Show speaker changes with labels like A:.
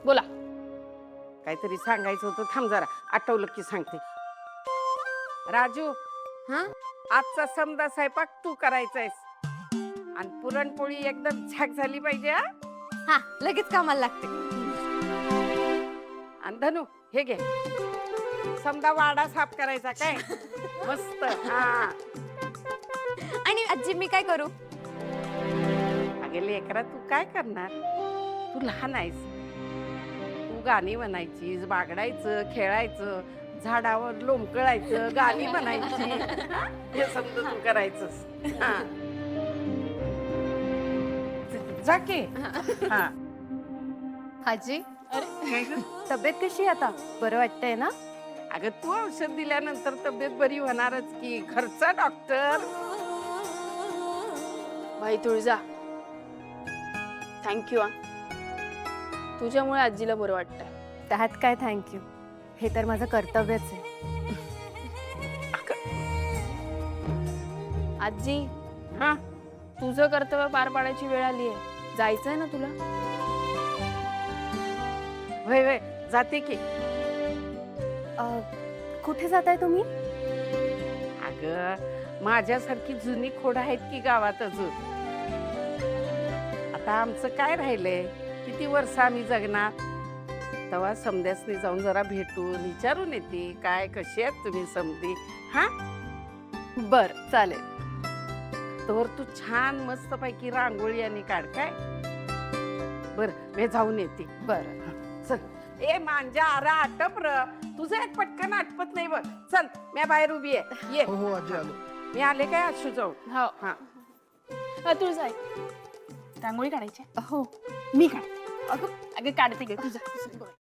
A: बोला.
B: काहीतरी सांगायचं होतं, थांब जरा आठवलं की सांगते. राजू,
C: हा
B: आजचा समदा स्वयंपाक तू करायचायस आणि पुरणपोळी एकदम झाक झाली पाहिजे. हा
C: हा लगेच कामाला लागते.
B: आणि धनू हे घे, समदा वाडा साफ करायचा काय. मस्त. हा
C: आणि आजी मी काय करू?
B: अगे लेकरा, तू काय करणार? तू लहान आहेस. तू गाणी म्हणायचीस, बागडायचं, खेळायचं, झाडावर लोंबकळायचं, गाणी म्हणायची. हे समजा तू करायचंस. हा जा की. हा
C: आजी तब्येत कशी आहे आता? बरं वाटतंय ना?
B: अगं तू औषध दिल्यानंतर तब्येत बरी होणारच की. खर्चा डॉक्टर.
A: बाई तुळजा, थँक्यू. तुझ्यामुळे आजीला बरं वाटतंय.
C: त्यात काय थँक्यू, हे तर माझं कर्तव्यच आहे.
A: आजी,
B: हा
A: तुझं कर्तव्य पार पाडायची वेळ आली आहे. जायचंय ना तुला?
B: वय वय जाते की.
C: कुठे जाताय तुम्ही?
B: अगं माझ्यासारखी जुनी खोड आहेत की गावात अजून. आता आमचं काय राहिलंय, किती वर्ष आम्ही जगणार. तेव्हा समध्यासनी जाऊन जरा भेटून विचारून येते, काय कशी आहेत तुम्ही समधी. हा
C: बर चालेल.
B: तर तू छान मस्त पैकी रांगोळी आणि काढ काय. बर मी जाऊन येते.
C: बर
B: चल ए मांजा आरा आटप र, तुझं एक पटकन आटपत नाही बघ. चल मी बाहेर उभी आहे. ये.
D: हो हो आजी आलो.
B: मी आले काय आशू जाऊन.
A: हो.
B: हा
A: तुळजा, रांगोळी काढायची.
C: हो
A: मी काढते. अगं काढते गे तुझा.